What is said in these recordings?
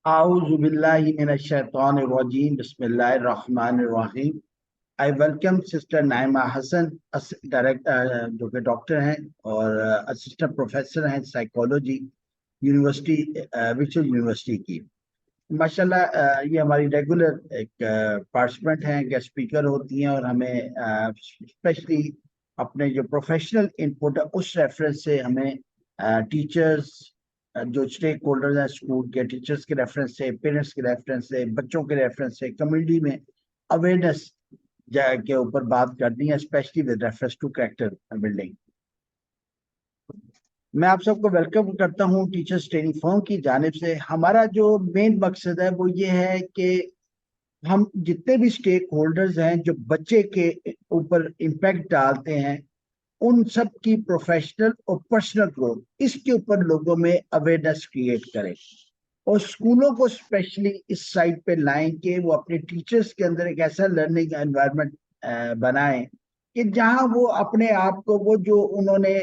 A'udhu billahi minash shaitanir rajim. Bismillahir Rahmanir Rahim. I welcome Sister Naima Hassan, director जो कि doctor हैं और assistant professor हैं psychology university Victoria university की। माशाल्लाह ये हमारी रेगुलर एक पार्टिसिपेंट हैं, गेस्ट स्पीकर होती हैं और हमें स्पेशली अपने जो प्रोफेशनल इनपुट है उस रेफरेंस से हमें टीचर्स जो स्टेक होल्डर्स हैं स्कूल के, टीचर्स के रेफरेंस से, पेरेंट्स के रेफरेंस से, बच्चों के रेफरेंस से कम्युनिटी में अवेयरनेस के ऊपर बात करनी है, specially with reference to character building. मैं आप सबको वेलकम करता हूं टीचर्स ट्रेनिंग फर्म की जानिब से। हमारा जो मेन मकसद है वो ये है कि हम जितने भी स्टेक होल्डर्स हैं जो बच्चे के ऊपर इम्पैक्ट डालते हैं उन सब की प्रोफेशनल और पर्सनल ग्रोथ इसके ऊपर लोगों में अवेयरनेस क्रिएट करें और स्कूलों को स्पेशली इस साइड पे लाएं कि वो अपने टीचर्स के अंदर एक ऐसा लर्निंग एनवायरनमेंट बनाएं कि जहां वो अपने आप को वो जो उन्होंने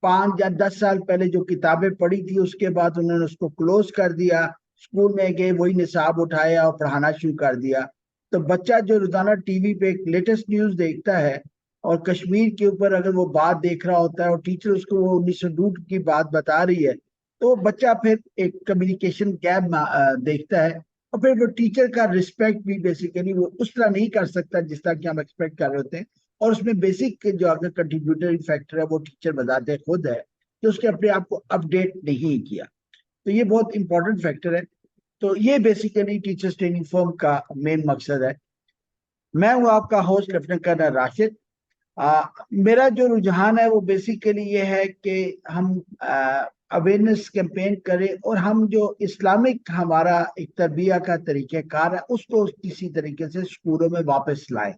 5 या 10 साल पहले जो किताबें पढ़ी थी उसके बाद उन्होंने उसको क्लोज कर दिया, स्कूल में गए वही निसाब उठाया और पढ़ाना शुरू कर दिया। तो बच्चा जो रोजाना टीवी पे एक लेटेस्ट न्यूज देखता है और कश्मीर के ऊपर अगर वो बात देख रहा होता है और टीचर उसको वो 1902 की बात बता रही है तो बच्चा फिर एक कम्युनिकेशन गैप देखता है और फिर वो टीचर का रिस्पेक्ट भी बेसिकली वो उस तरह नहीं कर सकता जिस तरह की हम एक्सपेक्ट कर रहे होते हैं। और उसमें बेसिक जो अगर कंट्रीब्यूटरी फैक्टर है वो टीचर बताते खुद है कि उसने अपने आप को अपडेट नहीं किया। तो ये बहुत इंपॉर्टेंट फैक्टर है। तो ये बेसिकली टीचर्स ट्रेनिंग फर्म का मेन मकसद है। मैं हूँ आपका होस्ट लेफ्टिनेंट कर्नल राशिद। मेरा जो रुझान है वो बेसिकली ये है कि हम अवेयरनेस कैंपेन करें और हम जो इस्लामिक हमारा एक तरबिया का तरीक़ेकार है उसको किसी तरीके से स्कूलों में वापस लाएं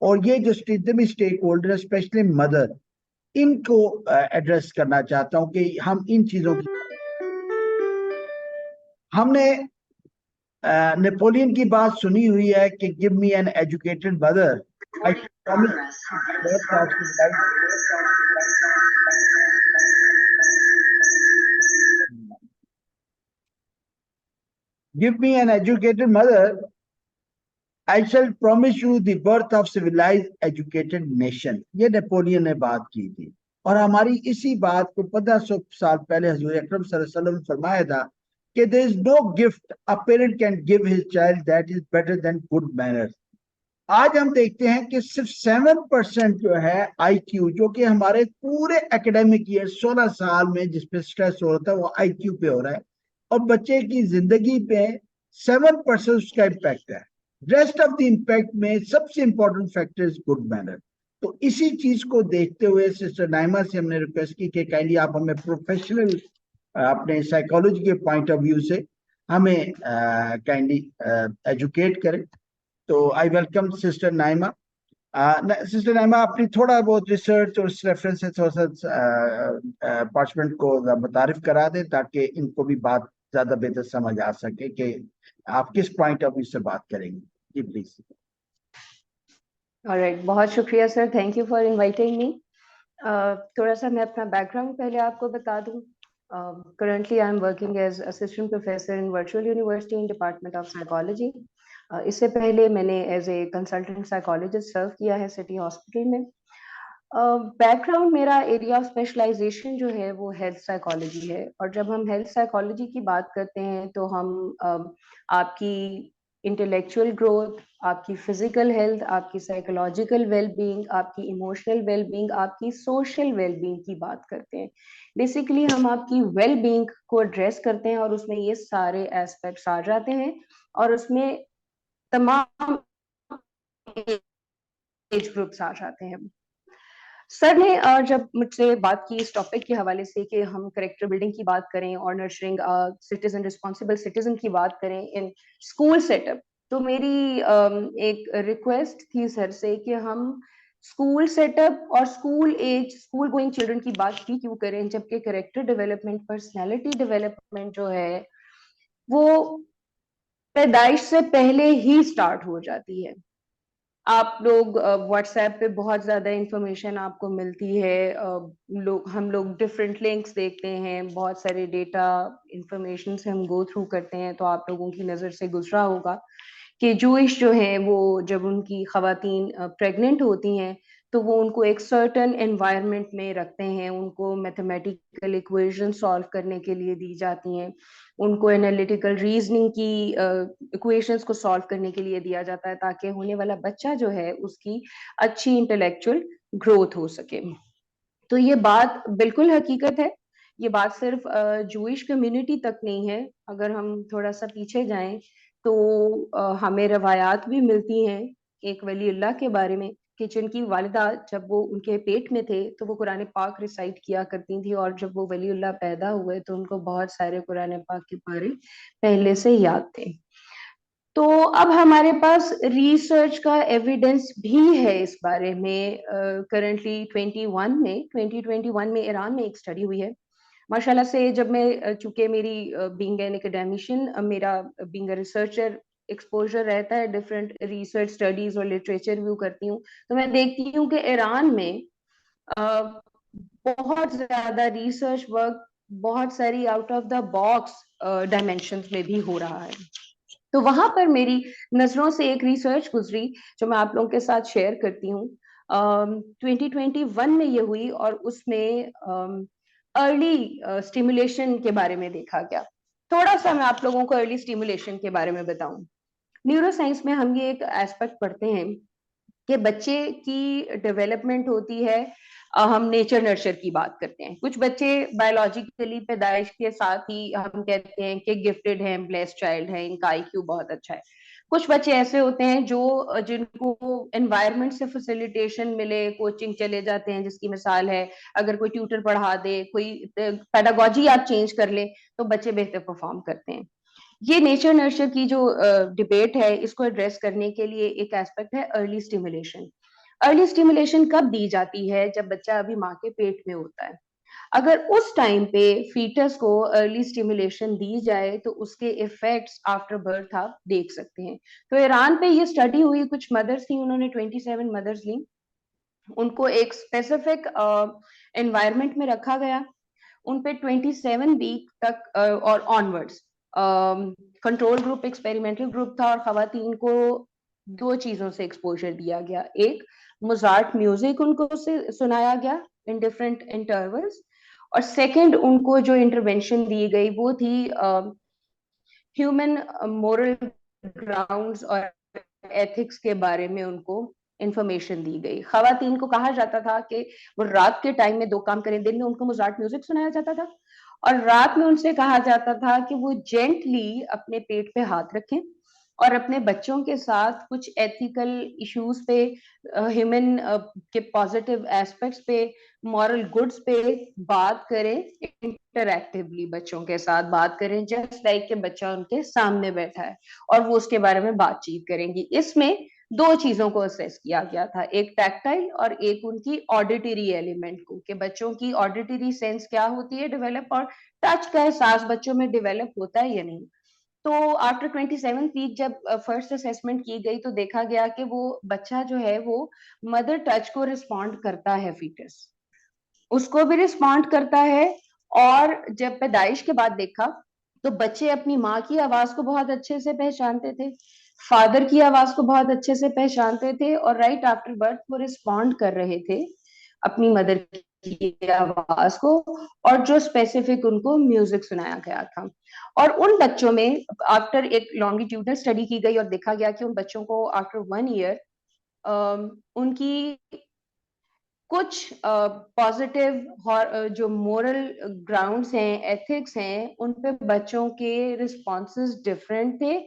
और ये जो जितने भी स्टेक होल्डर है स्पेशली मदर इनको एड्रेस करना चाहता हूँ कि हम इन चीज़ों की हमने नेपोलियन की बात सुनी हुई है कि give me an educated mother I promise give me an educated mother I shall promise you the birth of civilized educated nation. ये नेपोलियन ने बात की थी और हमारी इसी बात को 1500 साल पहले हजूर अकरम सल्लल्लाहु अलैहि वसल्लम ने फरमाया था कि there is no gift a parent can give his child that is better than good manners. आज हम देखते हैं कि सिर्फ 7% जो है आईक्यू जो कि हमारे पूरे एकेडमिक ईयर 16 साल में जिसपे स्ट्रेस हो रहा था वो आईक्यू पे हो रहा है और बच्चे की जिंदगी पे 7% उसका इम्पैक्ट है। रेस्ट ऑफ द इम्पैक्ट में सबसे important factor is good manner. तो इसी चीज को देखते हुए सिस्टर नाइमा से हमने रिक्वेस्ट की कि काइंडली आप हमें प्रोफेशनल अपने साइकोलॉजी के पॉइंट ऑफ व्यू से हमें काइंडली एजुकेट करें। तो I welcome sister Naima. Sister Naima अपनी थोड़ा बहुत रिसर्च और रेफरेंस से थोड़ा सा पार्टिसिपेंट को मुतारिफ करा दें ताकि इनको भी बात ज्यादा बेहतर समझ आ सके कि आप किस पॉइंट ऑफ व्यू से बात करेंगे। जी प्लीज। ऑलराइट, बहुत शुक्रिया sir, thank you for inviting me. थोड़ा सा मैं अपना बैकग्राउंड पहले आपको बता दूं। Currently I am working as assistant professor in virtual university in department of psychology. इससे पहले मैंने as a consultant psychologist serve किया है सिटी हॉस्पिटल में। बैकग्राउंड मेरा एरिया ऑफ स्पेशलाइजेशन जो है वो हेल्थ साइकोलॉजी है और जब हम हेल्थ साइकोलॉजी की बात करते हैं तो हम आपकी इंटेलेक्चुअल ग्रोथ, आपकी फिजिकल हेल्थ, आपकी साइकोलॉजिकल वेलबींग, आपकी इमोशनल वेलबींग, आपकी सोशल वेलबींग की बात करते हैं। बेसिकली हम आपकी वेलबींग को एड्रेस करते हैं और उसमें ये सारे एस्पेक्ट्स आ जाते हैं और उसमें तमाम एज ग्रुप्स आ जाते हैं। सर ने जब मुझसे बात की इस टॉपिक के हवाले से कि हम करेक्टर बिल्डिंग की बात करें और नर्चरिंग सिटीजन, रिस्पॉन्सिबल सिटीजन की बात करें इन स्कूल सेटअप, तो मेरी एक रिक्वेस्ट थी सर से कि हम स्कूल सेटअप और school as school going children की बात ही क्यों करें जबकि करेक्टर डेवलपमेंट, पर्सनैलिटी डेवलपमेंट जो है वो पैदाइश से पहले ही स्टार्ट हो जाती है। आप लोग व्हाट्सएप पे बहुत ज्यादा इंफॉर्मेशन आपको मिलती है, हम लोग डिफरेंट लिंक्स देखते हैं, बहुत सारे डेटा इंफॉर्मेशन से हम गो थ्रू करते हैं, तो आप लोगों की नजर से गुजरा होगा कि जूइश जो है वो जब उनकी खवातीन प्रेग्नेंट होती हैं तो वो उनको एक सर्टन एनवायरनमेंट में रखते हैं, उनको मैथमेटिकल इक्वेशन सॉल्व करने के लिए दी जाती हैं, उनको एनालिटिकल रीजनिंग की इक्वेशंस को सॉल्व करने के लिए दिया जाता है ताकि होने वाला बच्चा जो है उसकी अच्छी इंटेलेक्चुअल ग्रोथ हो सके। तो ये बात बिल्कुल हकीकत है। ये बात सिर्फ जूइश कम्युनिटी तक नहीं है, अगर हम थोड़ा सा पीछे जाएं तो हमें रवायात भी मिलती हैं एक वलीउल्लाह के बारे में कि जिनकी वालिदा जब वो उनके पेट में थे तो वो कुरान पाक रिसाइट किया करती थी, और जब वो वलीउल्लाह पैदा हुए तो उनको बहुत सारे कुरान पाक के पारे पहले से याद थे। तो अब हमारे पास रिसर्च का एविडेंस भी है इस बारे में। करंटली 2021 में ईरान में एक स्टडी हुई है। माशाल्लाह से जब मैं चूंकि मेरी बीइंग एन एकेडमिशियन, मेरा बीइंग अ रिसर्चर एक्सपोजर रहता है, डिफरेंट रिसर्च स्टडीज और लिटरेचर रिव्यू करती हूँ, तो मैं देखती हूँ कि ईरान में अ, बहुत ज्यादा रिसर्च वर्क बहुत सारी out of the box dimensions में भी हो रहा है। तो वहां पर मेरी नजरों से एक रिसर्च गुजरी जो मैं आप लोगों के साथ शेयर करती हूँ। 2021 में ये हुई और उसमें अर्ली स्टिमुलेशन के बारे में देखा गया। थोड़ा सा मैं आप लोगों को अर्ली स्टिमुलेशन के बारे में बताऊं। न्यूरो साइंस में हम ये एक एस्पेक्ट पढ़ते हैं कि बच्चे की डेवलपमेंट होती है। हम नेचर नर्चर की बात करते हैं, कुछ बच्चे बायोलॉजिकली पैदाइश के साथ ही हम कहते हैं कि गिफ्टेड हैं, ब्लेस्ड चाइल्ड हैं, इनका आईक्यू बहुत अच्छा है। कुछ बच्चे ऐसे होते हैं जो जिनको एनवायरनमेंट से फैसिलिटेशन मिले, कोचिंग चले जाते हैं, जिसकी मिसाल है अगर कोई ट्यूटर पढ़ा दे, कोई पेडागोजी आप चेंज कर ले तो बच्चे बेहतर परफॉर्म करते हैं। ये नेचर नर्चर की जो डिबेट है इसको एड्रेस करने के लिए एक एस्पेक्ट है अर्ली स्टिमुलेशन। अर्ली स्टिमुलेशन कब दी जाती है? जब बच्चा अभी माँ के पेट में होता है। अगर उस टाइम पे फीटस को अर्ली स्टिमुलेशन दी जाए तो उसके इफेक्ट्स आफ्टर बर्थ आप देख सकते हैं। तो ईरान पे ये स्टडी हुई, कुछ मदर्स थी, उन्होंने 27 मदर्स ली, उनको एक स्पेसिफिक एनवायरनमेंट में रखा गया, उन पे 27 वीक तक और onwards control group experimental group था, और खवातीन को दो चीजों से एक्सपोजर दिया गया। एक, मोजार्ट म्यूजिक उनको से सुनाया गया इन डिफरेंट इंटरवल्स, और सेकंड उनको जो इंटरवेंशन दी गई वो थी ह्यूमन मोरल ग्राउंड्स और एथिक्स के बारे में उनको इंफॉर्मेशन दी गई। खवातीन को कहा जाता था कि वो रात के टाइम में दो काम करें, दिन में उनको मोजार्ट म्यूजिक सुनाया जाता था और रात में उनसे कहा जाता था कि वो जेंटली अपने पेट पे हाथ रखें और अपने बच्चों के साथ कुछ एथिकल इश्यूज पे, ह्यूमन के पॉजिटिव एस्पेक्ट्स पे, मॉरल गुड्स पे बात करें, इंटरएक्टिवली बच्चों के साथ बात करें, जस्ट लाइक के बच्चा उनके सामने बैठा है और वो उसके बारे में बातचीत करेंगी। इसमें दो चीजों को असेस किया गया था, एक टैक्टाइल और एक उनकी ऑडिटरी एलिमेंट को, कि बच्चों की ऑडिटरी सेंस क्या होती है डेवलप, और टच का एहसास बच्चों में डेवलप होता है या नहीं। तो आफ्टर 27 वीक जब फर्स्ट असेसमेंट की गई तो देखा गया कि वो बच्चा जो है वो मदर टच को रिस्पॉन्ड करता है, फीटस उसको भी रिस्पॉन्ड करता है। और जब पैदाइश के बाद देखा तो बच्चे अपनी माँ की आवाज को बहुत अच्छे से पहचानते थे, फादर की आवाज को बहुत अच्छे से पहचानते थे, और राइट आफ्टर बर्थ वो रिस्पॉन्ड कर रहे थे अपनी मदर की आवाज को, और जो स्पेसिफिक उनको म्यूजिक सुनाया गया था। और उन बच्चों में आफ्टर एक लॉन्गिट्यूडनल स्टडी की गई और देखा गया कि उन बच्चों को आफ्टर 1 ईयर उनकी कुछ पॉजिटिव जो मोरल ग्राउंड्स हैं, एथिक्स हैं, उन पे बच्चों के रिस्पॉन्सेज डिफरेंट थे,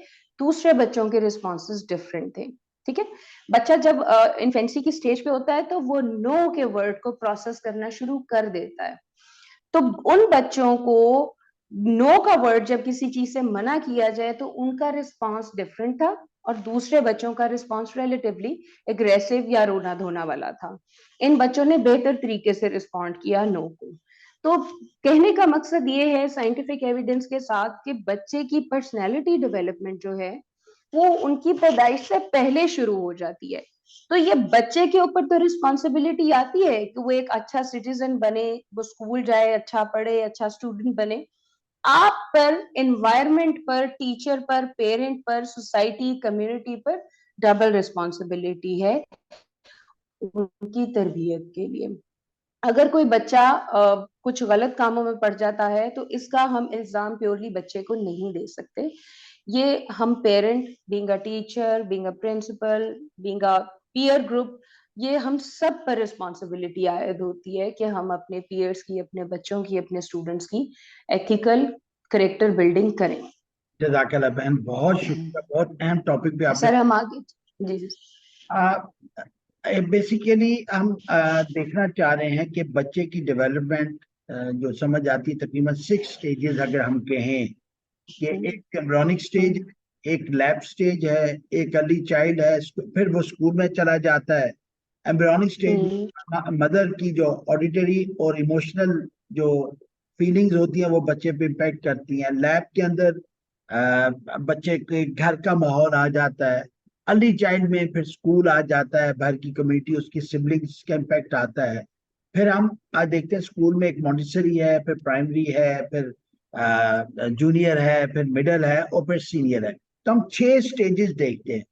दूसरे बच्चों के रिस्पॉन्सेज डिफरेंट थे। ठीक है, बच्चा जब इन्फेंसी की स्टेज पे होता है तो वो नो के वर्ड को प्रोसेस करना शुरू कर देता है। तो उन बच्चों को नो का वर्ड जब किसी चीज से मना किया जाए तो उनका रिस्पॉन्स डिफरेंट था, और दूसरे बच्चों का रिस्पॉन्स रिलेटिवली एग्रेसिव या रोना धोना वाला था। इन बच्चों ने बेहतर तरीके से रिस्पॉन्ड किया नो को। तो कहने का मकसद ये है साइंटिफिक एविडेंस के साथ कि बच्चे की पर्सनैलिटी डेवलपमेंट जो है वो उनकी पैदाइश से पहले शुरू हो जाती है। तो ये बच्चे के ऊपर तो रिस्पॉन्सिबिलिटी आती है कि वो एक अच्छा सिटीजन बने, वो स्कूल जाए, अच्छा पढ़े, अच्छा स्टूडेंट बने। आप पर, एनवायरनमेंट पर, टीचर पर, पेरेंट पर, सोसाइटी, कम्युनिटी पर डबल रिस्पॉन्सिबिलिटी है उनकी तरबियत के लिए। अगर कोई बच्चा कुछ गलत कामों में पड़ जाता है तो इसका हम इल्जाम प्योरली बच्चे को नहीं दे सकते। ये हम parent, being a teacher, being a principal, being a peer group, ये हम सब पर रिस्पॉन्सिबिलिटी आयद होती है कि हम अपने पीयर्स की, अपने बच्चों की, अपने स्टूडेंट्स की एथिकल करेक्टर बिल्डिंग करें। जज़ाकल्लाह बहन, बहुत शुक्रिया, बहुत अहम टॉपिक पे आपने। सर हम आगे, जी जी। बेसिकली हम देखना चाह रहे हैं कि बच्चे की डेवलपमेंट जो समझ आती है तकरीबन 6 स्टेजेस अगर हम कहें कि एक एम्ब्रियोनिक स्टेज, एक लैब स्टेज है, एक अर्ली चाइल्ड है, फिर वो स्कूल में चला जाता है। एम्ब्रियोनिक स्टेज मदर की जो ऑडिटरी और इमोशनल जो फीलिंग्स होती हैं वो बच्चे पे इम्पैक्ट करती हैं। लैब के अंदर बच्चे के घर का माहौल आ जाता है। अर्ली चाइल्ड में फिर स्कूल आ जाता है, घर की कम्युनिटी, उसकी सिबलिंग्स का इम्पैक्ट आता है। फिर हम आज देखते हैं स्कूल में एक मॉन्टेसरी है, फिर प्राइमरी है, फिर जूनियर है, फिर मिडिल है और फिर सीनियर है। तो हम 6 स्टेजेस देखते हैं।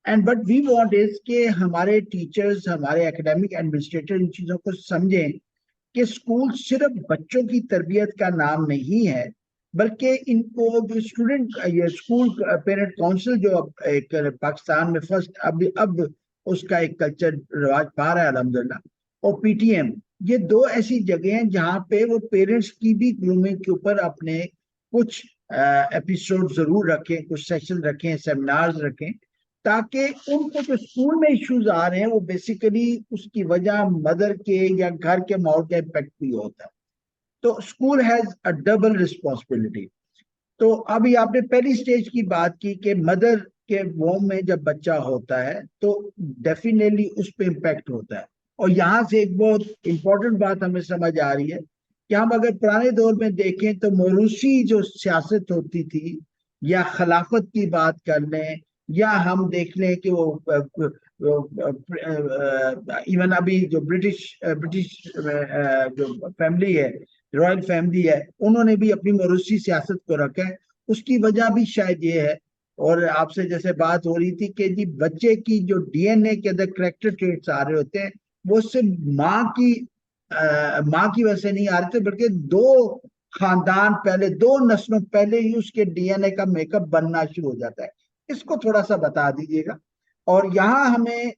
And but we want is कि हमारे टीचर्स, हमारे एकेडमिक एडमिनिस्ट्रेटर इन चीज़ों को समझें कि स्कूल सिर्फ बच्चों की तरबियत का नाम नहीं है, बल्कि इनको जो स्टूडेंट, ये स्कूल पेरेंट काउंसिल जो अब एक पाकिस्तान में फर्स्ट अब उसका एक कल्चर रिवाज पा रहा है अल्हम्दुलिल्लाह, और पीटीएम, ये दो ऐसी जगह हैं जहाँ पे वो पेरेंट्स की भी ग्रूमिंग के ऊपर अपने कुछ एपिसोड जरूर रखें, कुछ सेशन रखें, सेमिनार्स रखें, ताकि उनको जो स्कूल में इश्यूज आ रहे हैं वो बेसिकली उसकी वजह मदर के या घर के माहौल का इम्पेक्ट भी होता है। तो school has a double responsibility. तो अभी आपने पहली स्टेज की बात की कि मदर के वोम में जब बच्चा होता है तो डेफिनेटली उस पर इम्पेक्ट होता है। और यहाँ से एक बहुत इंपॉर्टेंट बात हमें समझ आ रही है कि हम अगर पुराने दौर में देखें तो मोरूसी जो सियासत होती थी, या खिलाफत की बात कर लें, या हम देख लें कि वो इवन अभी जो ब्रिटिश ब्रिटिश जो फैमिली है, रॉयल फैमिली है, उन्होंने भी अपनी मोरूसी सियासत को रखा है। उसकी वजह भी शायद ये है। और आपसे जैसे बात हो रही थी कि जी बच्चे की जो डीएनए के अंदर करेक्टर ट्रेट्स आ रहे होते हैं, वो सिर्फ माँ की वजह से नहीं आ रहे थे, बल्कि दो खानदान पहले, 2 नस्लों पहले ही उसके डीएनए का मेकअप बनना शुरू हो जाता है। इसको थोड़ा सा बता दीजिएगा। और यहाँ हमें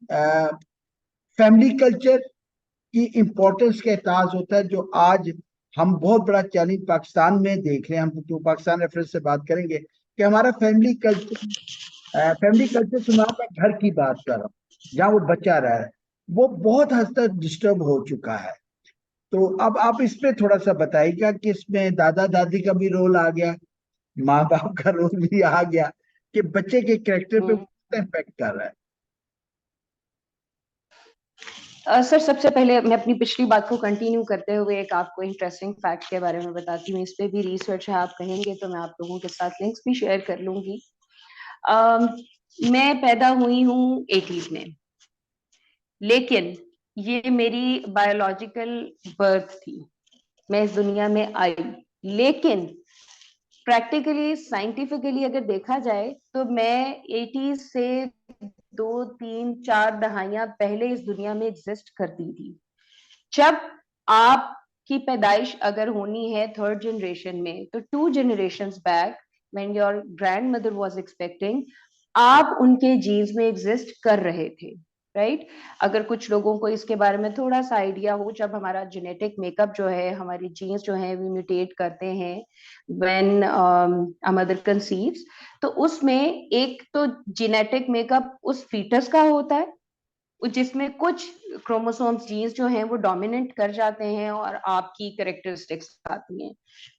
फैमिली कल्चर की इम्पोर्टेंस का एहसास होता है, जो आज हम बहुत बड़ा चैलेंज पाकिस्तान में देख रहे हैं। हम तो पाकिस्तान रेफरेंस से बात करेंगे कि हमारा फैमिली कल्चर से मैं घर की बात कर रहा हूँ, जहाँ वो बच्चा रह रहा है, वो बहुत हद तक डिस्टर्ब हो चुका है। तो अब आप इस पे थोड़ा सा बताइएगा कि इसमें दादा दादी का भी रोल आ गया, माँ बाप का रोल भी आ गया, कि बच्चे के कैरेक्टर पे इम्पेक्ट कर रहा है। सर सबसे पहले मैं अपनी पिछली बात को कंटिन्यू करते हुए एक आपको इंटरेस्टिंग फैक्ट के बारे में बताती हूँ। इस पे भी रिसर्च है, आप कहेंगे तो मैं आप लोगों के साथ लिंक्स भी शेयर कर लूंगी। मैं पैदा हुई हूँ 80s में, लेकिन ये मेरी बायोलॉजिकल बर्थ थी, मैं इस दुनिया में आई। लेकिन प्रैक्टिकली, साइंटिफिकली अगर देखा जाए तो मैं 80s से 2 3 4 दहाइयां पहले इस दुनिया में एग्जिस्ट करती थी। जब आपकी पैदाइश अगर होनी है थर्ड जनरेशन में, तो 2 generations back when your grand mother was expecting, आप उनके जीन्स में एग्जिस्ट कर रहे थे, राइट? अगर कुछ लोगों को इसके बारे में थोड़ा सा आइडिया हो, जब हमारा जेनेटिक मेकअप जो है, हमारी जीन्स जो है वो म्यूटेट करते हैं व्हेन अ मदर कंसीव्स, तो उसमें एक तो जेनेटिक मेकअप उस फीटस का होता है, जिसमें कुछ क्रोमोसोम्स, जीन्स जो हैं वो डोमिनेट कर जाते हैं और आपकी कैरेक्टरिस्टिक्स आती हैं।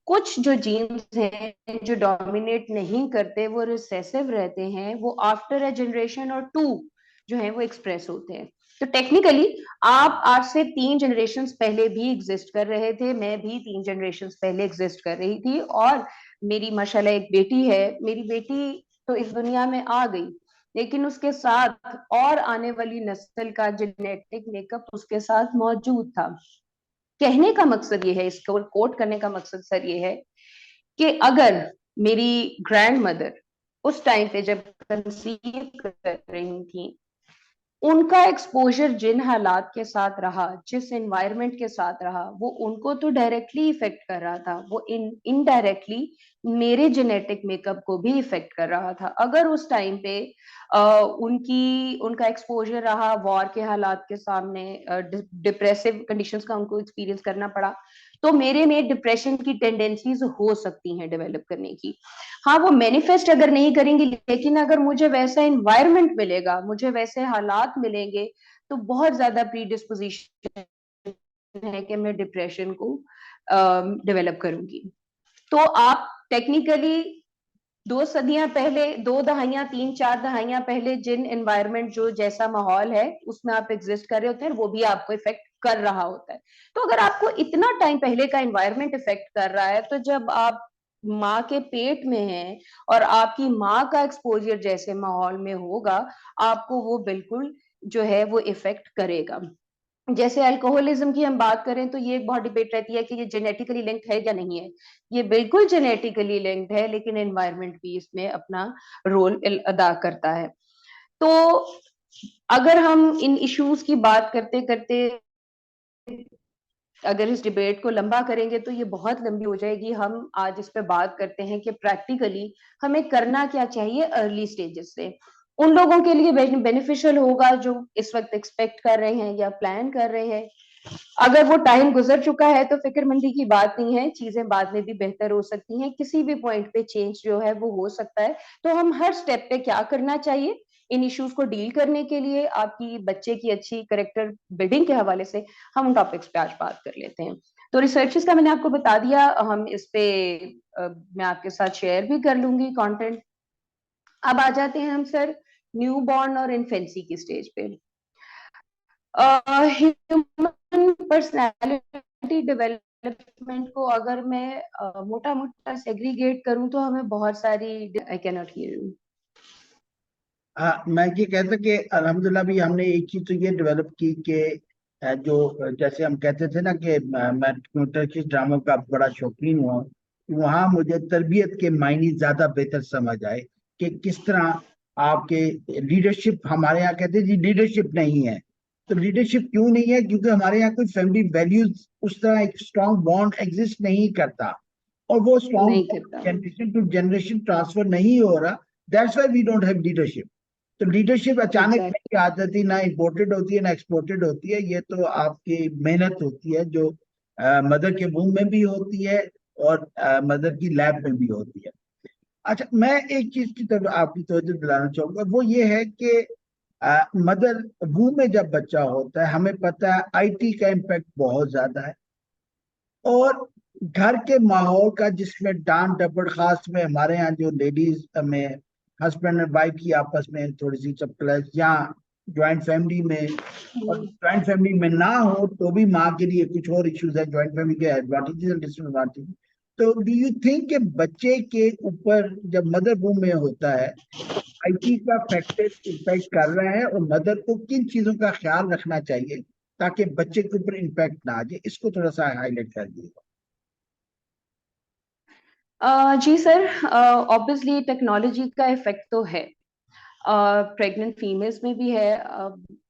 कुछ जो जीन्स हैं जो डोमिनेट नहीं करते, वो रिसेसिव रहते हैं, वो आफ्टर अ जनरेशन और 2 जो है वो एक्सप्रेस होते हैं। तो टेक्निकली आप आज से 3 generations पहले भी एग्जिस्ट कर रहे थे, मैं भी 3 generations पहले एग्जिस्ट कर रही थी। और मेरी माशाल्लाह एक बेटी है, मेरी बेटी तो इस दुनिया में आ गई, लेकिन उसके साथ और आने वाली नस्ल का जेनेटिक मेकअप उसके साथ मौजूद था। कहने का मकसद ये है, इसको कोट करने का मकसद सर ये है कि अगर मेरी ग्रैंड मदर उस टाइम पे जब कंसीव कर रही थी, उनका एक्सपोजर जिन हालात के साथ रहा, जिस एनवायरनमेंट के साथ रहा, वो उनको तो डायरेक्टली इफेक्ट कर रहा था, वो इनडायरेक्टली मेरे जेनेटिक मेकअप को भी इफेक्ट कर रहा था। अगर उस टाइम पे उनका एक्सपोजर रहा वॉर के हालात के सामने, डिप्रेसिव कंडीशंस का उनको एक्सपीरियंस करना पड़ा, तो मेरे में डिप्रेशन की टेंडेंसीज हो सकती हैं डेवलप करने की। हाँ, वो मैनिफेस्ट अगर नहीं करेंगी, लेकिन अगर मुझे वैसा एनवायरनमेंट मिलेगा, मुझे वैसे हालात मिलेंगे, तो बहुत ज्यादा प्रीडिस्पोजिशन है कि मैं डिप्रेशन को डेवलप करूंगी। तो आप टेक्निकली 2 सदियां पहले, 2 दहाइयां, 3-4 दहाइयां पहले जिन एनवायरनमेंट, जो जैसा माहौल है उसमें आप एग्जिस्ट कर रहे होते हैं, वो भी आपको इफेक्ट कर रहा होता है। तो अगर आपको इतना टाइम पहले का एनवायरनमेंट इफेक्ट कर रहा है, तो जब आप माँ के पेट में हैं और आपकी माँ का एक्सपोजर जैसे माहौल में होगा, आपको वो बिल्कुल जो है वो इफेक्ट करेगा। जैसे अल्कोहलिज्म की हम बात करें तो ये एक बहुत डिबेट रहती है कि ये जेनेटिकली लिंक्ड है या नहीं है। ये बिल्कुल जेनेटिकली लिंक्ड है, लेकिन एनवायरनमेंट भी इसमें अपना रोल अदा करता है। तो अगर हम इन इश्यूज की बात करते करते अगर इस डिबेट को लंबा करेंगे तो ये बहुत लंबी हो जाएगी। हम आज इस पे बात करते हैं कि प्रैक्टिकली हमें करना क्या चाहिए अर्ली स्टेजेस से। उन लोगों के लिए बेनिफिशियल होगा जो इस वक्त एक्सपेक्ट कर रहे हैं या प्लान कर रहे हैं। अगर वो टाइम गुजर चुका है तो फिक्रमंदी की बात नहीं है, चीजें बाद में भी बेहतर हो सकती हैं, किसी भी पॉइंट पे चेंज जो है वो हो सकता है। तो हम हर स्टेप पे क्या करना चाहिए इन इश्यूज को डील करने के लिए, आपकी बच्चे की अच्छी करेक्टर बिल्डिंग के हवाले से हम उन टॉपिक्स पे आज बात कर लेते हैं। तो रिसर्चेस का मैंने आपको बता दिया, हम इस पे मैं आपके साथ शेयर भी कर लूंगी कंटेंट। अब आ जाते हैं हम सर न्यू बॉर्न और इन्फेंसी की स्टेज पे। ह्यूमन पर्सनैलिटी डेवलपमेंट को अगर मैं मोटा मोटा सेग्रीगेट करूं तो हमें बहुत सारी, I can not here you. मैं ये कहता कि अल्हम्दुलिल्लाह भी हमने एक चीज तो ये डेवलप की कि जो जैसे हम कहते थे ना कि मैं कंप्यूटर के ड्रामों का बड़ा शौकीन हुआ, वहाँ मुझे तरबियत के मायने ज्यादा बेहतर समझ आए कि किस तरह आपके लीडरशिप, हमारे यहाँ कहते हैं जी लीडरशिप नहीं है। तो लीडरशिप क्यों नहीं है? क्योंकि हमारे यहाँ कोई फैमिली वैल्यूज उस तरह एक स्ट्रॉन्ग बॉन्ड एग्जिस्ट नहीं करता, और वो स्ट्रॉन्ग नहीं करता। जनरेशन टू जनरेशन ट्रांसफर नहीं हो रहा। That's why we don't have leadership. तो लीडरशिप अचानक एग्जैक्टली। नहीं आ जाती, ना इम्पोर्टेड होती है ना एक्सपोर्टेड होती है। ये तो आपकी मेहनत होती है जो मदर के वूम में भी होती है और मदर की लैब में भी होती है। अच्छा, मैं एक चीज की तरफ आपकी तवज्जो दिलाना चाहूंगा, वो ये है कि मदर वूम में जब बच्चा होता है, हमें पता है आईटी का इम्पैक्ट बहुत ज्यादा है, और घर के माहौल का जिसमें डांट डपट, खास में हमारे यहाँ जो लेडीज में हस्बैंड एंड वाइफ की आपस में थोड़ी सी चपकलस, या ज्वाइंट फैमिली में, और ज्वाइंट फैमिली में ना हो तो भी माँ के लिए कुछ और इश्यूज है, ज्वाइंट फैमिली के एडवांटेजेस एंड डिसएडवांटेजेस। तो डू यू थिंक कि बच्चे के ऊपर जब मदर वूम में होता है तो आईटी का फैक्टर इम्पैक्ट कर रहा है, और मदर को किन चीजों का ख्याल रखना चाहिए ताकि बच्चे के ऊपर इम्पैक्ट ना आ जाए? इसको थोड़ा सा हाईलाइट कर दिए। जी सर, ऑब्वियसली टेक्नोलॉजी का इफेक्ट तो है, प्रेग्नेंट फीमेल्स में भी है।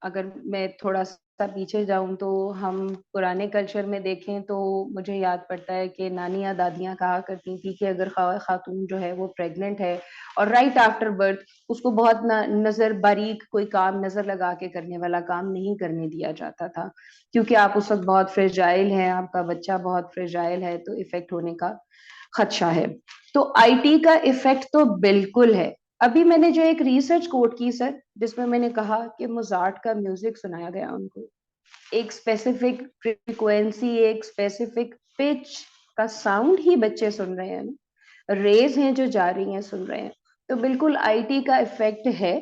अगर मैं थोड़ा सा पीछे जाऊं तो हम पुराने कल्चर में देखें तो मुझे याद पड़ता है कि नानियां दादियां कहा करती थी कि अगर खातून जो है वो प्रेग्नेंट है और राइट आफ्टर बर्थ, उसको बहुत नजर बारीक कोई काम नजर लगा के करने वाला काम नहीं करने दिया जाता था, क्योंकि आप उस वक्त बहुत फ्रेजाइल हैं, आपका बच्चा बहुत फ्रेजाइल है, तो इफेक्ट होने का खदशा है। तो आईटी का इफेक्ट तो बिल्कुल है। अभी मैंने जो एक रिसर्च कोट की सर, जिसमें मैंने कहा कि मोजार्ट का म्यूजिक सुनाया गया उनको, एक स्पेसिफिक फ्रीक्वेंसी, एक स्पेसिफिक पिच का साउंड ही बच्चे सुन रहे हैं, रेज हैं जो जा रही हैं सुन रहे हैं। तो बिल्कुल आईटी का इफेक्ट है।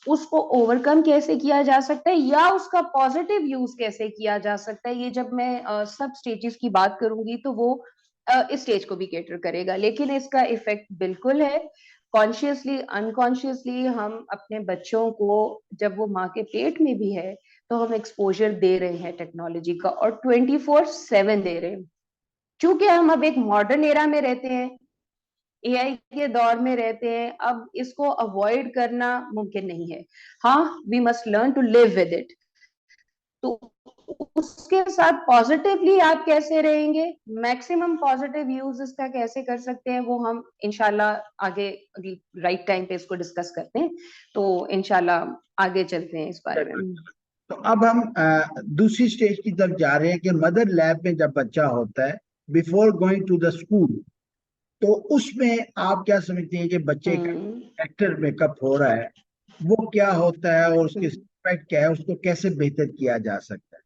उसको ओवरकम कैसे किया जा सकता है या उसका पॉजिटिव यूज कैसे किया जा सकता है, ये जब मैं सब स्टेजेस की बात करूंगी तो वो इस स्टेज को भी केटर करेगा, लेकिन इसका इफेक्ट बिल्कुल है। कॉन्शियसली अनकॉन्शियसली हम अपने बच्चों को, जब वो माँ के पेट में भी है, तो हम एक्सपोजर दे रहे हैं टेक्नोलॉजी का, और 24/7 दे रहे हैं। क्योंकि हम अब एक मॉडर्न एरा में रहते हैं, एआई के दौर में रहते हैं, अब इसको अवॉइड करना मुमकिन नहीं है। हाँ, we must learn to live with it. तो उसके साथ पॉजिटिवली आप कैसे रहेंगे, मैक्सिमम पॉजिटिव यूज इसका कैसे कर सकते हैं, वो हम इंशाल्लाह आगे राइट टाइम पे इसको डिस्कस करते हैं। तो इंशाल्लाह आगे चलते हैं इस बारे में। तो अब हम दूसरी स्टेज की तरफ जा रहे हैं कि मदर लैब में जब बच्चा होता है, before going to the school, तो उसमें आप क्या समझते हैं कि बच्चे का हम्म। कैरेक्टर मेकअप हो रहा है, वो क्या होता है और उसके इफेक्ट क्या है, उसको कैसे बेहतर किया जा सकता है?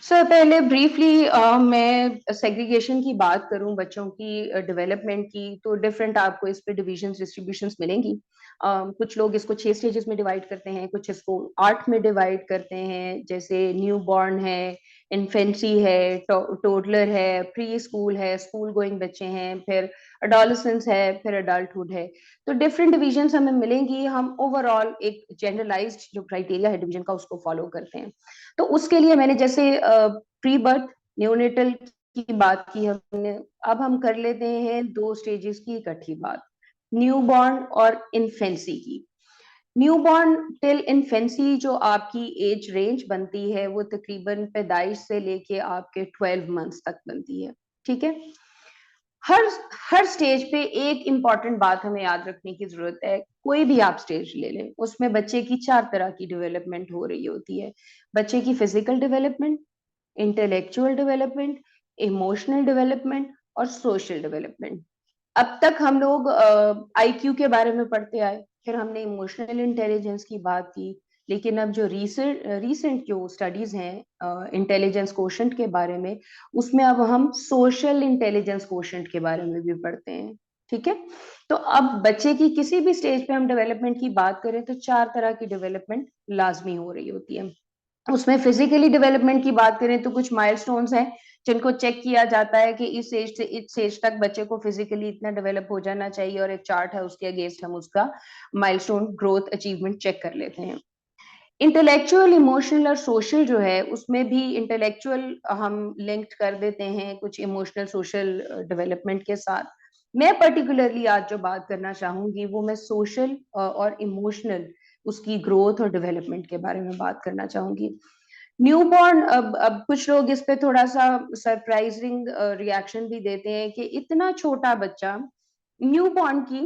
सर पहले ब्रीफली मैं सेग्रीगेशन की बात करूं, बच्चों की डेवलपमेंट की, तो डिफरेंट आपको इस पे डिविजन्स डिस्ट्रीब्यूशंस मिलेंगी। कुछ लोग इसको 6 स्टेजेस में डिवाइड करते हैं, कुछ इसको 8 में डिवाइड करते हैं, जैसे न्यू बॉर्न है, इन्फेंसी है, टोडलर है, प्री स्कूल है, स्कूल गोइंग बच्चे हैं, फिर अडोलेसेंस है, फिर अडल्टहुड है। तो डिफरेंट डिविजन्स हमें मिलेंगी। हम ओवरऑल एक जनरलाइज्ड जो क्राइटेरिया है डिवीजन का, उसको फॉलो करते हैं। तो उसके लिए मैंने जैसे प्री बर्थ न्योनेटल की बात की हमने, अब हम कर लेते हैं 2 स्टेजेस की इकट्ठी बात, न्यूबॉर्न और इन्फेंसी की। न्यूबॉर्न टिल इन्फेंसी जो आपकी एज रेंज बनती है, वो तकरीबन पैदाइश से लेके आपके 12 मंथ्स तक बनती है। ठीक है। हर हर स्टेज पे एक इंपॉर्टेंट बात हमें याद रखने की जरूरत है। कोई भी आप स्टेज ले लें, उसमें बच्चे की 4 तरह की डेवलपमेंट हो रही होती है। बच्चे की physical development, intellectual development, emotional development और सोशल डेवलपमेंट। अब तक हम लोग आईक्यू के बारे में पढ़ते आए, फिर हमने इमोशनल इंटेलिजेंस की बात की, लेकिन अब जो रीसेंट जो स्टडीज हैं इंटेलिजेंस कोशेंट के बारे में, उसमें अब हम सोशल इंटेलिजेंस कोशेंट के बारे में भी पढ़ते हैं। ठीक है। तो अब बच्चे की किसी भी स्टेज पे हम डेवलपमेंट की बात करें, तो 4 तरह की डेवलपमेंट लाजमी हो रही होती है। उसमें फिजिकली डेवलपमेंट की बात करें तो कुछ माइलस्टोन्स हैं जिनको चेक किया जाता है कि इस एज से इस एज तक बच्चे को फिजिकली इतना डेवलप हो जाना चाहिए, और एक चार्ट है, उसके अगेंस्ट हम उसका माइलस्टोन ग्रोथ अचीवमेंट चेक कर लेते हैं। इंटेलेक्चुअल, इमोशनल और सोशल जो है, उसमें भी इंटेलेक्चुअल हम लिंक्ड कर देते हैं कुछ इमोशनल सोशल डेवलपमेंट के साथ। मैं पर्टिकुलरली आज जो बात करना चाहूंगी वो मैं सोशल और इमोशनल उसकी ग्रोथ और डेवलपमेंट के बारे में बात करना चाहूंगी। न्यूबॉर्न, अब कुछ लोग इस पे थोड़ा सा सरप्राइजिंग रिएक्शन भी देते हैं कि इतना छोटा बच्चा, न्यूबॉर्न की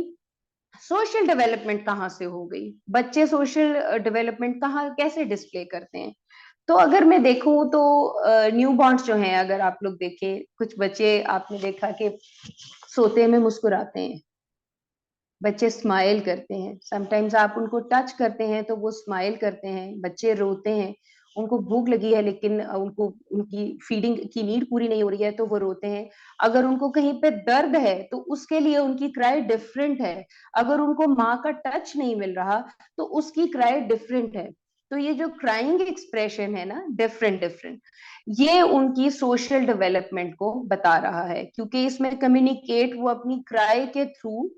सोशल डेवलपमेंट कहाँ से हो गई, बच्चे सोशल डेवलपमेंट कहाँ कैसे डिस्प्ले करते हैं। तो अगर मैं देखूं तो न्यू बॉर्न्स जो हैं, अगर आप लोग देखें, कुछ बच्चे आपने देखा कि सोते में मुस्कुराते हैं, बच्चे स्माइल करते हैं, समटाइम्स आप उनको टच करते हैं तो वो स्माइल करते हैं, बच्चे रोते हैं, उनको भूख लगी है लेकिन उनको उनकी फीडिंग की नीड पूरी नहीं हो रही है तो वो रोते हैं। अगर उनको कहीं पे दर्द है तो उसके लिए उनकी क्राई डिफरेंट है। अगर उनको माँ का टच नहीं मिल रहा तो उसकी क्राई डिफरेंट है। तो ये जो क्राइंग एक्सप्रेशन है ना, डिफरेंट डिफरेंट, ये उनकी सोशल डेवलपमेंट को बता रहा है, क्योंकि इसमें कम्युनिकेट वो अपनी क्राई के थ्रू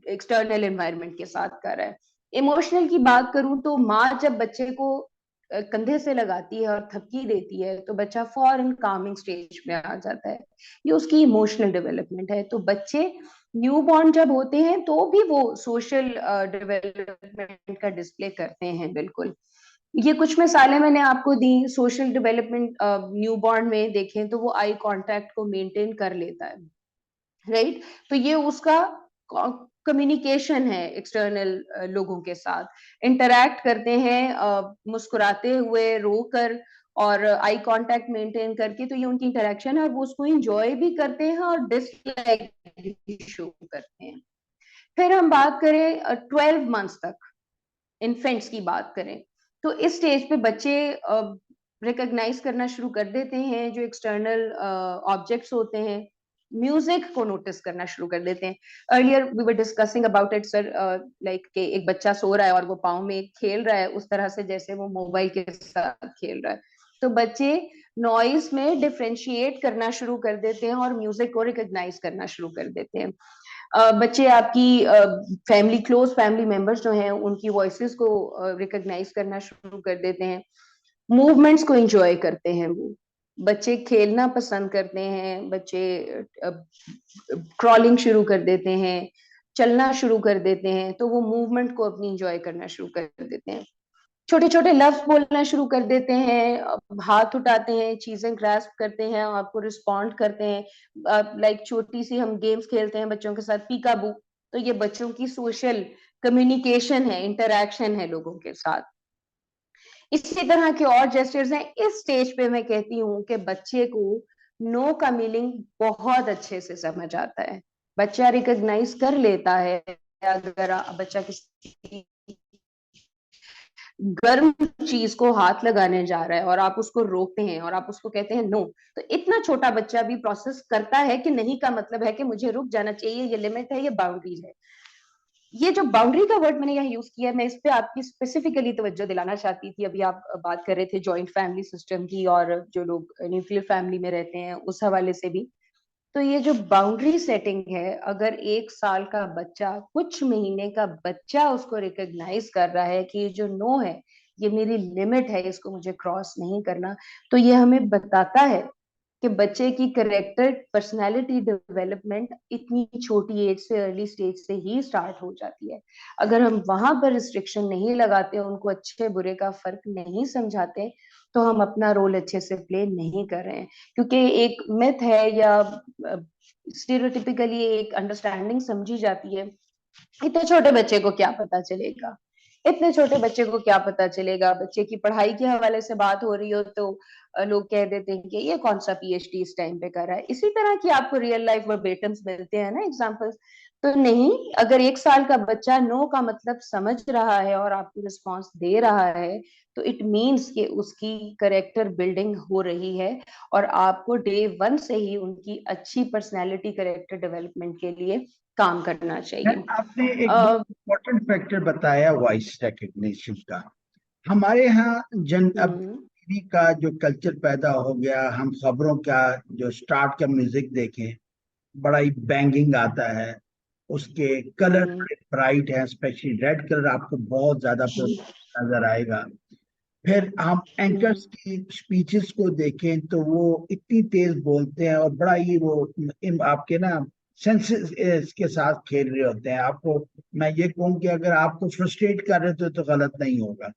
एक्सटर्नल एनवायरनमेंट के साथ कर रहा है। इमोशनल की बात करूं तो माँ जब बच्चे को कंधे से लगाती है और थपकी देती है तो बच्चा फौरन कामिंग स्टेज में आ जाता है। ये उसकी इमोशनल डेवलपमेंट है। तो बच्चे न्यूबॉर्न जब होते हैं तो भी वो सोशल डेवलपमेंट का डिस्प्ले करते हैं, बिल्कुल। ये कुछ मिसालें मैंने आपको दी। सोशल डेवलपमेंट न्यूबॉर्न में देखें तो वो आई कांटेक्ट को मेंटेन कर लेता है, राइट। तो ये उसका कम्युनिकेशन है एक्सटर्नल लोगों के साथ, इंटरैक्ट करते हैं मुस्कुराते हुए, रोकर और आई कांटेक्ट मेंटेन करके। तो ये उनकी इंटरेक्शन है और वो उसको एंजॉय भी करते हैं और डिसलाइक भी शो करते हैं। फिर हम बात करें 12 मंथ्स तक, इन्फेंट्स की बात करें, तो इस स्टेज पे बच्चे रिकॉग्नाइज करना शुरू कर देते हैं जो एक्सटर्नल ऑब्जेक्ट्स होते हैं, म्यूजिक को नोटिस करना शुरू कर देते हैं। Earlier we were discussing about it sir, like कि एक बच्चा सो रहा है और वो पाँव में खेल रहा है उस तरह से जैसे वो मोबाइल के साथ खेल रहा है। तो बच्चे नॉइज में डिफरेंशिएट करना शुरू कर देते हैं और म्यूजिक को रिकॉग्नाइज करना शुरू कर देते हैं। बच्चे आपकी फैमिली, क्लोज फैमिली मेंबर्स जो हैं उनकी वॉइसेस को रिकॉग्नाइज करना शुरू कर देते हैं। मूवमेंट्स को एंजॉय करते हैं वो बच्चे, खेलना पसंद करते हैं बच्चे, क्रॉलिंग शुरू कर देते हैं, चलना शुरू कर देते हैं, तो वो मूवमेंट को अपनी एंजॉय करना शुरू कर देते हैं। छोटे छोटे लफ्ज बोलना शुरू कर देते हैं, हाथ उठाते हैं, चीजें ग्रास्प करते हैं, आपको रिस्पॉन्ड करते हैं। लाइक छोटी सी हम गेम्स खेलते हैं बच्चों के साथ, पीकाबू, तो ये बच्चों की सोशल कम्युनिकेशन है, इंटरैक्शन है लोगों के साथ। इसी तरह के और जेस्चर्स हैं। इस स्टेज पे मैं कहती हूँ कि बच्चे को नो का मीनिंग बहुत अच्छे से समझ आता है, बच्चा रिकॉग्नाइज कर लेता है। अगर बच्चा किसी गर्म चीज को हाथ लगाने जा रहा है और आप उसको रोकते हैं और आप उसको कहते हैं नो, तो इतना छोटा बच्चा भी प्रोसेस करता है कि नहीं का मतलब है कि मुझे रुक जाना चाहिए, ये लिमिट है, ये बाउंड्रीज है। ये जो बाउंड्री का वर्ड मैंने यहाँ यूज किया है, मैं इस पे आपकी स्पेसिफिकली तवज्जो दिलाना चाहती थी। अभी आप बात कर रहे थे जॉइंट फैमिली सिस्टम की और जो लोग न्यूक्लियर फैमिली में रहते हैं उस हवाले से भी। तो ये जो बाउंड्री सेटिंग है, अगर 1 साल का बच्चा, कुछ महीने का बच्चा उसको रिकॉग्नाइज कर रहा है कि ये जो नो है, ये मेरी लिमिट है, इसको मुझे क्रॉस नहीं करना, तो ये हमें बताता है कि बच्चे की करेक्टर पर्सनालिटी डेवलपमेंट इतनी छोटी एज से, अर्ली स्टेज से ही स्टार्ट हो जाती है। अगर हम वहां पर रिस्ट्रिक्शन नहीं लगाते, उनको अच्छे बुरे का फर्क नहीं समझाते, तो हम अपना रोल अच्छे से प्ले नहीं कर रहे हैं। क्योंकि एक मिथ है या स्टीरियोटिपिकली एक अंडरस्टैंडिंग समझी जाती है, इतने छोटे बच्चे को क्या पता चलेगा, इतने छोटे बच्चे को क्या पता चलेगा। बच्चे की पढ़ाई के हवाले से बात हो रही हो तो लोग कह देते हैं कि ये कौन सा पीएचडी इस टाइम पे कर रहा है। इसी तरह की आपको रियल लाइफ वर्बेटम्स मिलते हैं ना, एग्जांपल्स। तो नहीं, अगर 1 साल का बच्चा नो का मतलब समझ रहा है और आपको रिस्पॉन्स दे रहा है, तो इट मीन्स कि उसकी करेक्टर बिल्डिंग हो रही है और आपको डे 1 से ही उनकी अच्छी पर्सनैलिटी, करेक्टर डेवलपमेंट के लिए काम करना चाहिए। आपने एक बहुत इम्पोर्टेंट फैक्टर बताया, वॉइस रिकग्निशन का। हमारे यहाँ अब हम्म, टीवी का जो कल्चर पैदा हो गया, हम खबरों का जो स्टार्ट का म्यूजिक देखें, बड़ा ही बैंगिंग आता है, उसके कलर हम्म, बड़े ब्राइट है, स्पेशली रेड कलर आपको बहुत ज्यादा नजर आएगा। फिर हम हम्म, एंकर्स की स्पीचेस को देखें तो वो इतनी तेज बोलते हैं और बड़ा ही वो आपके ना सेंसेस के साथ खेल रहे होते हैं आपको। मैं ये कहूँ कि अगर आपको फ्रस्ट्रेट कर रहे थे तो गलत नहीं होगा।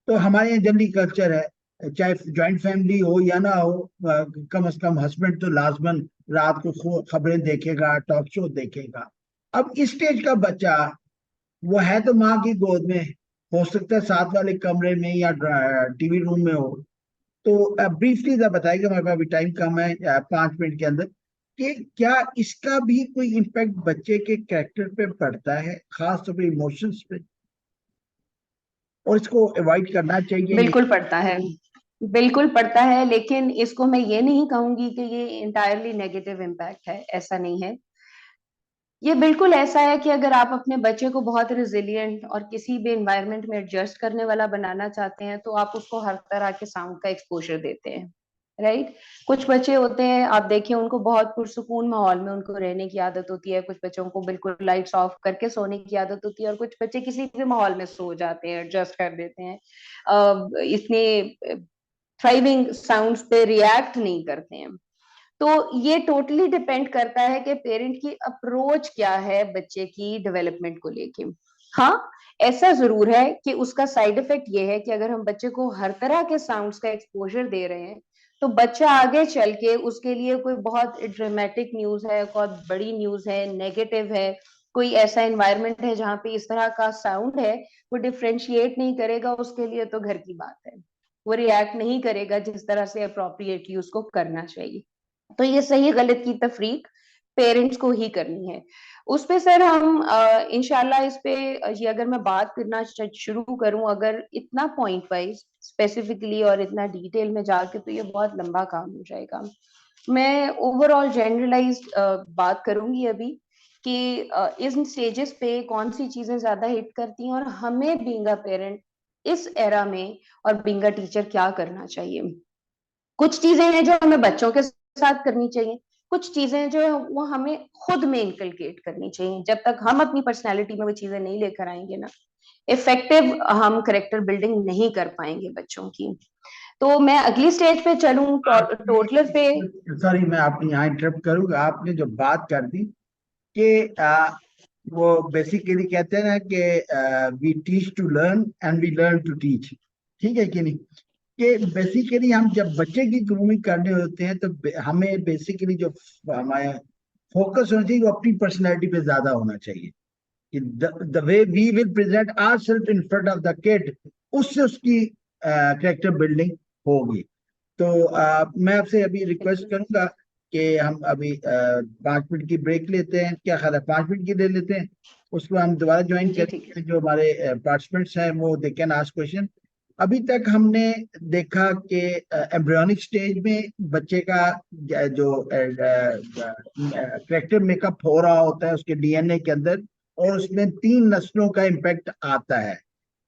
तो हमारे यहाँ जनरली कल्चर है, चाहे जॉइंट फैमिली हो या ना हो, कम से कम हस्बैंड तो लाजमन रात को खबरें देखेगा, टॉक शो देखेगा। अब इस स्टेज का बच्चा, वो है तो माँ की गोद में, हो सकता है साथ वाले कमरे में या टीवी रूम में हो। तो ब्रीफली बताएगा, हमारे पास अभी टाइम कम है, 5 मिनट के अंदर, कि क्या इसका भी कोई इम्पैक्ट बच्चे के कैरेक्टर पे पड़ता है, खास तौर पे इमोशंस पे, और इसको अवॉइड करना चाहिए ये? बिल्कुल पड़ता है, बिल्कुल पड़ता है, लेकिन इसको मैं ये नहीं कहूंगी कि ये इंटायरली नेगेटिव इम्पैक्ट है, ऐसा नहीं है। ये बिल्कुल ऐसा है कि अगर आप अपने बच्चे को बहुत रिजिलियंट और किसी भी एनवायरनमेंट में एडजस्ट करने वाला बनाना चाहते हैं, तो आप उसको हर तरह के साउंड का एक्सपोजर देते हैं, राइट। कुछ बच्चे होते हैं, आप देखिए, उनको बहुत पुरसुकून माहौल में उनको रहने की आदत होती है, कुछ बच्चों को बिल्कुल लाइट्स ऑफ करके सोने की आदत होती है, और कुछ बच्चे किसी भी माहौल में सो जाते हैं, एडजस्ट कर देते हैं, इतने थ्राइविंग साउंड्स पे रिएक्ट नहीं करते हैं। तो ये टोटली डिपेंड करता है कि पेरेंट की अप्रोच क्या है बच्चे की डेवलपमेंट को लेके। हाँ, ऐसा जरूर है कि उसका साइड इफेक्ट ये है कि अगर हम बच्चे को हर तरह के साउंड्स का एक्सपोजर दे रहे हैं, तो बच्चा आगे चल के उसके लिए कोई बहुत ड्रामेटिक न्यूज है, बहुत बड़ी न्यूज है, नेगेटिव है, कोई ऐसा एनवायरनमेंट है जहाँ पे इस तरह का साउंड है, वो डिफ्रेंशिएट नहीं करेगा, उसके लिए तो घर की बात है। वो रिएक्ट नहीं करेगा जिस तरह से अप्रोप्रिएटली उसको करना चाहिए। तो ये सही गलत की तफरीक पेरेंट्स को ही करनी है। उस पे सर हम इंशाल्लाह इस पे ये अगर मैं बात करना शुरू करूं, अगर इतना पॉइंट वाइज स्पेसिफिकली और इतना डिटेल में जाके, तो ये बहुत लंबा काम हो जाएगा। मैं ओवरऑल जनरलाइज्ड बात करूंगी अभी कि इन स्टेजेस पे कौन सी चीजें ज्यादा हिट करती हैं और हमें बीइंग अ पेरेंट इस एरा में और बीइंग अ टीचर क्या करना चाहिए। कुछ चीजें हैं जो हमें बच्चों के साथ करनी चाहिए, कुछ चीजें जो है वो हमें खुद में इनकलकेट करनी चाहिए। जब तक हम अपनी पर्सनैलिटी में वो चीजें नहीं लेकर आएंगे ना, इफेक्टिव हम करेक्टर बिल्डिंग नहीं कर पाएंगे बच्चों की। तो मैं अगली स्टेज पे चलूं, टोटलर पे। सॉरी, मैं आपने यहाँ इंटरप्ट करूंगा। आपने जो बात कर दी कि वो बेसिकली कहते हैं ना कि we teach to learn and we learn to teach, ठीक है कि नहीं? कि बेसिकली हम जब बच्चे की ग्रूमिंग करने होते हैं तो हमें बेसिकली जो हमारे फोकस होना चाहिए वो अपनी पर्सनैलिटी पे ज्यादा होना चाहिए कि the way we will present our self in front of the kid, उससे उसकी कैरेक्टर बिल्डिंग होगी। तो मैं आपसे अभी रिक्वेस्ट करूंगा कि हम अभी 5 मिनट की ब्रेक लेते हैं। क्या ख्याल है, 5 मिनट की ले लेते हैं, उसको हम दोबारा ज्वाइन जी ठीक है। करेंगे। जो हमारे पार्टिसिपेंट्स हैं वो दे कैन आस्क क्वेश्चन। अभी तक हमने देखा कि एम्ब्रियोनिक स्टेज में बच्चे का जो करेक्टर मेकअप हो रहा होता है उसके डीएनए के अंदर, और उसमें 3 नस्लों का इम्पैक्ट आता है।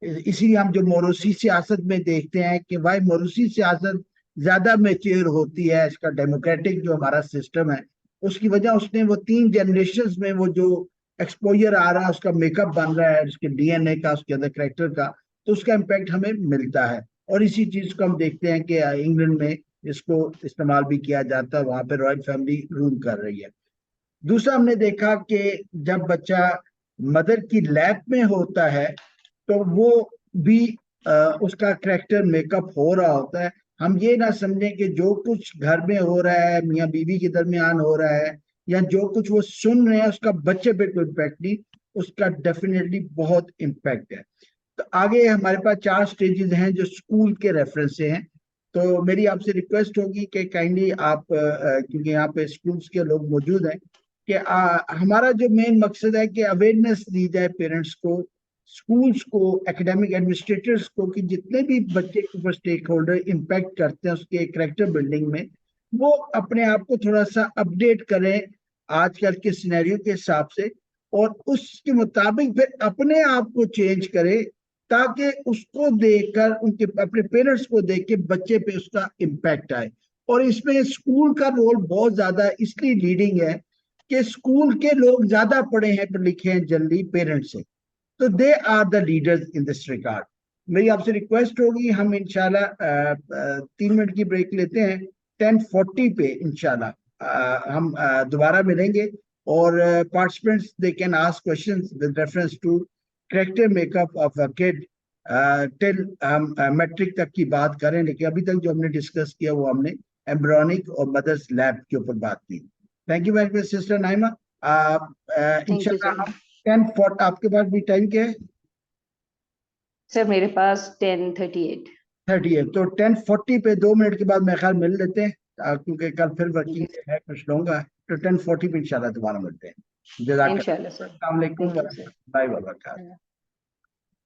इसीलिए हम जो मोरूसी सियासत में देखते हैं कि भाई मोरूसी सियासत ज्यादा मेच्योर होती है, इसका डेमोक्रेटिक जो हमारा सिस्टम है उसकी वजह, उसने वो 3 जनरेशन में वो जो एक्सपोजर आ रहा है, उसका मेकअप बन रहा है, उसके डीएनए का, उसके अंदर करेक्टर का, तो उसका इम्पैक्ट हमें मिलता है। और इसी चीज को हम देखते हैं कि इंग्लैंड में इसको इस्तेमाल भी किया जाता है, वहां पे रॉयल फैमिली रूल कर रही है। दूसरा, हमने देखा कि जब बच्चा मदर की लैब में होता है तो वो भी उसका करेक्टर मेकअप हो रहा होता है। हम ये ना समझें कि जो कुछ घर में हो रहा है, मियाँ बीवी के दरमियान हो रहा है, या जो कुछ वो सुन रहे हैं उसका बच्चे पे कोई इम्पैक्ट नहीं, उसका डेफिनेटली बहुत इम्पैक्ट है। तो आगे हमारे पास 4 स्टेजेस हैं जो स्कूल के रेफरेंस से हैं। तो मेरी आपसे रिक्वेस्ट होगी कि काइंडली आप क्योंकि यहाँ पे स्कूल्स के लोग मौजूद हैं, कि हमारा जो मेन मकसद है कि अवेयरनेस दी जाए पेरेंट्स को, स्कूल्स को, एकेडमिक एडमिनिस्ट्रेटर्स को, कि जितने भी बच्चे के ऊपर स्टेक होल्डर इम्पैक्ट करते हैं उसके करेक्टर बिल्डिंग में, वो अपने आप को थोड़ा सा अपडेट करें आजकल के सिनेरियो के हिसाब से, और उसके मुताबिक फिर अपने आप को चेंज करें, ताकि उसको देखकर, उनके अपने पेरेंट्स को देख के बच्चे पे उसका इम्पैक्ट आए। और इसमें स्कूल का रोल बहुत ज्यादा इसलिए लीडिंग है कि स्कूल के लोग ज्यादा पढ़े हैं, पढ़े लिखे हैं जनरली पेरेंट्स से, तो they are the leaders in this regard. मेरी आपसे रिक्वेस्ट होगी, हम इंशाल्लाह 3 मिनट की ब्रेक लेते हैं। 10:40 पे इंशाल्लाह हम दोबारा मिलेंगे, और participants they can ask questions with reference to character makeup of a kid till हम मैट्रिक तक की बात करें। लेकिन अभी तक जो हमने डिस्कस किया वो हमने एम्ब्रियोनिक और मदर्स लैब के ऊपर बात की। Thank you very much sister Naima. Thank you इंशाल्लाह सर। हम 10:40, आपके पास भी टाइम क्या है? सर मेरे पास 10:38। 30 है, तो 10:40 पे 2 मिनट के बाद मेरे ख्याल मिल लेते हैं, क्योंकि कल फिर वर्किंग जी है कुछ लोगों का। तो 10:40 पे इंशाल्लाह दोबारा मिलते हैं। जजाक इंशाल्लाह सर। अस्सलाम वालेकुम थैंक यू सर। वरहमतुल्लाहि वबरकातुहू।